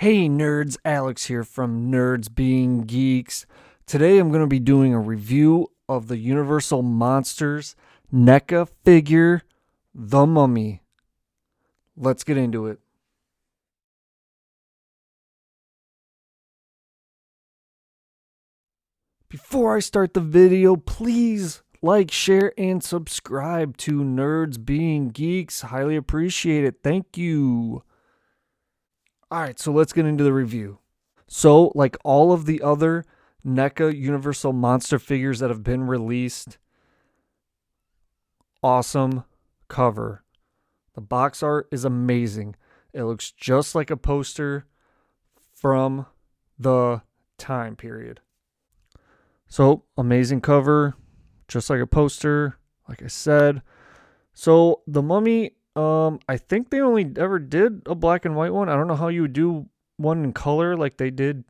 Hey nerds, Alex here from Nerds Being Geeks. Today I'm going to be doing a review of the Universal Monsters NECA figure, The Mummy. Let's get into it. Before I start the video, please like, share, and subscribe to Nerds Being Geeks. Highly appreciate it. Thank you. Alright, so let's get into the review. So, like all of the other NECA Universal Monster figures that have been released, awesome cover. The box art is amazing. It looks just like a poster from the time period. So, amazing cover, just like a poster, like I said. So, the Mummy, I think they only ever did a black and white one. I don't know how you would do one in color like they did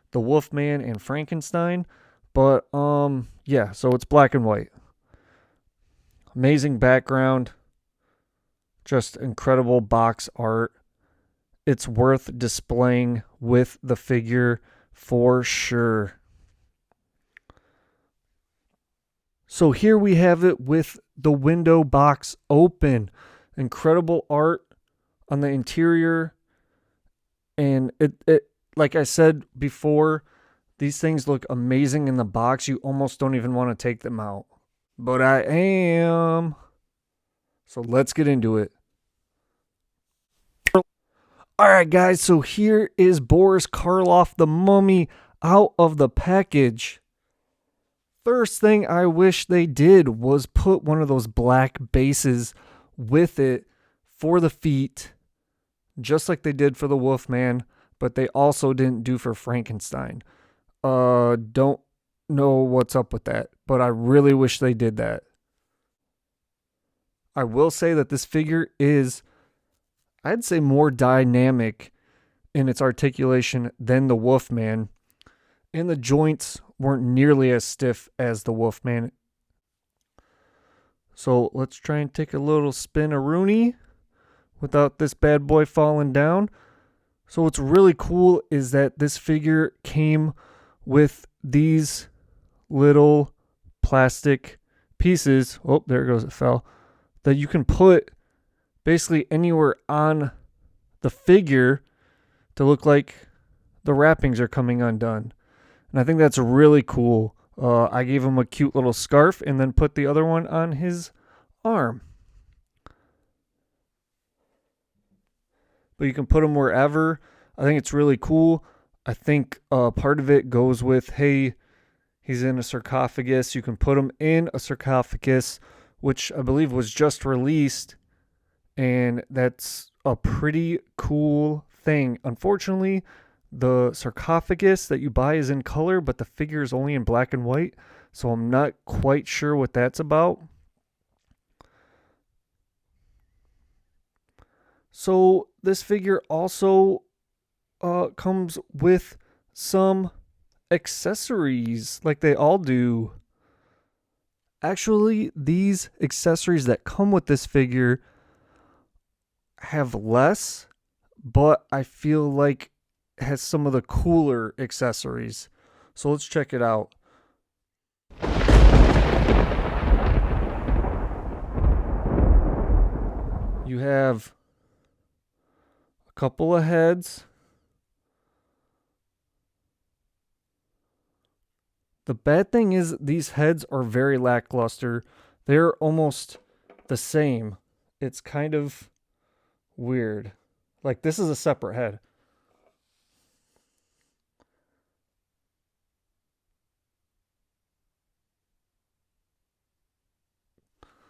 the Wolfman and Frankenstein, but yeah, so it's black and white. Amazing background, just incredible box art. It's worth displaying with the figure for sure. So here we have it with the window box open. Incredible art on the interior. And it like I said before, these things look amazing in the box. You almost don't even want to take them out. But I am. So let's get into it. Alright guys, so here is Boris Karloff, the Mummy, out of the package. First thing I wish they did was put one of those black bases with it for the feet, just like they did for the Wolfman, but they also didn't do for Frankenstein. Don't know what's up with that, but I really wish they did that. I will say that this figure is, I'd say, more dynamic in its articulation than the Wolfman, and the joints weren't nearly as stiff as the Wolfman. So let's try and take a little spin-a-rooney without this bad boy falling down. So what's really cool is that this figure came with these little plastic pieces. Oh, there it goes, it fell. That you can put basically anywhere on the figure to look like the wrappings are coming undone. And I think that's really cool. I gave him a cute little scarf and then put the other one on his arm. But you can put them wherever. I think it's really cool. I think part of it goes with, hey, he's in a sarcophagus. You can put him in a sarcophagus, which I believe was just released. And that's a pretty cool thing. Unfortunately, the sarcophagus that you buy is in color, but the figure is only in black and white. So I'm not quite sure what that's about. So this figure also comes with some accessories like they all do. Actually, these accessories that come with this figure have less, but I feel like it has some of the cooler accessories. So let's check it out. You have a couple of heads. The bad thing is these heads are very lackluster. They're almost the same. It's kind of weird. Like, this is a separate head.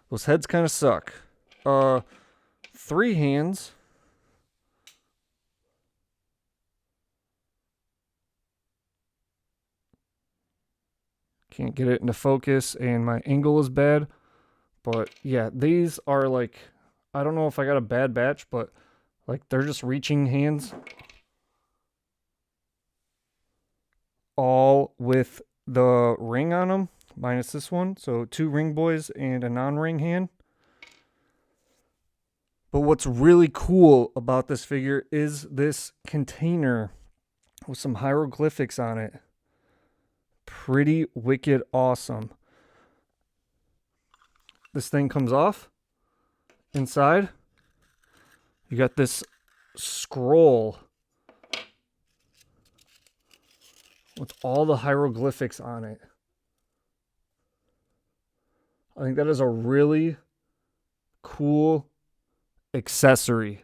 Those heads kind of suck. 3 hands. Can't get it into focus and my angle is bad. But yeah, these are like, I don't know if I got a bad batch, but like they're just reaching hands. All with the ring on them, minus this one. So 2 ring boys and a non-ring hand. But what's really cool about this figure is this container with some hieroglyphics on it. Pretty wicked awesome. This thing comes off. Inside, you got this scroll with all the hieroglyphics on it. I think that is a really cool accessory.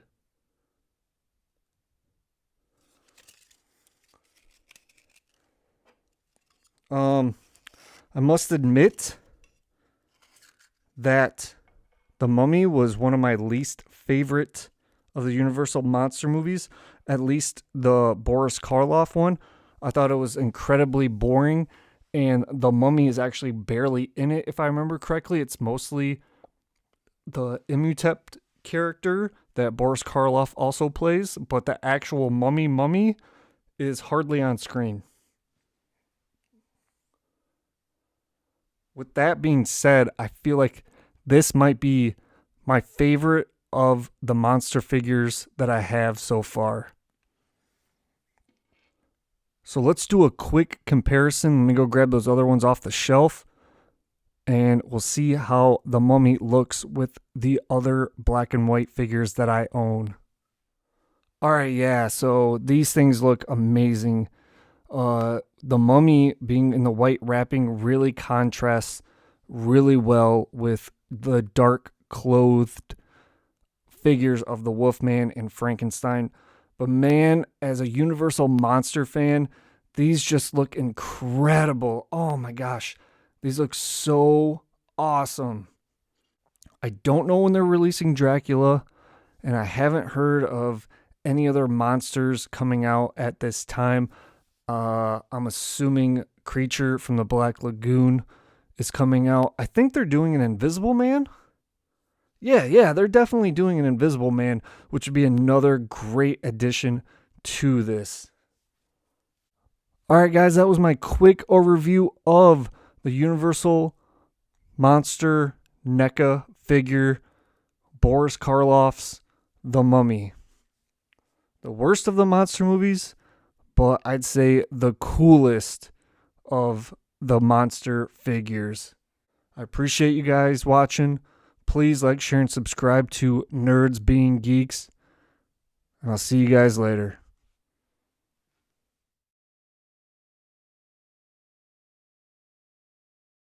I must admit that The Mummy was one of my least favorite of the Universal Monster movies, at least the Boris Karloff one. I thought it was incredibly boring, and The Mummy is actually barely in it, if I remember correctly. It's mostly the Imhotep character that Boris Karloff also plays, but the actual mummy is hardly on screen. With that being said, I feel like this might be my favorite of the monster figures that I have so far. So let's do a quick comparison. Let me go grab those other ones off the shelf, and we'll see how the Mummy looks with the other black and white figures that I own. Alright, yeah, so these things look amazing. The Mummy being in the white wrapping really contrasts really well with the dark clothed figures of the Wolfman and Frankenstein. But man, as a Universal Monster fan, these just look incredible. Oh my gosh, these look so awesome. I don't know when they're releasing Dracula, and I haven't heard of any other monsters coming out at this time. I'm assuming Creature from the Black Lagoon is coming out. I think they're doing an Invisible Man. Yeah, they're definitely doing an Invisible Man, which would be another great addition to this. Alright guys, that was my quick overview of the Universal Monster NECA figure, Boris Karloff's The Mummy. The worst of the monster movies, but I'd say the coolest of the monster figures. I appreciate you guys watching. Please like, share, and subscribe to Nerds Being Geeks. And I'll see you guys later.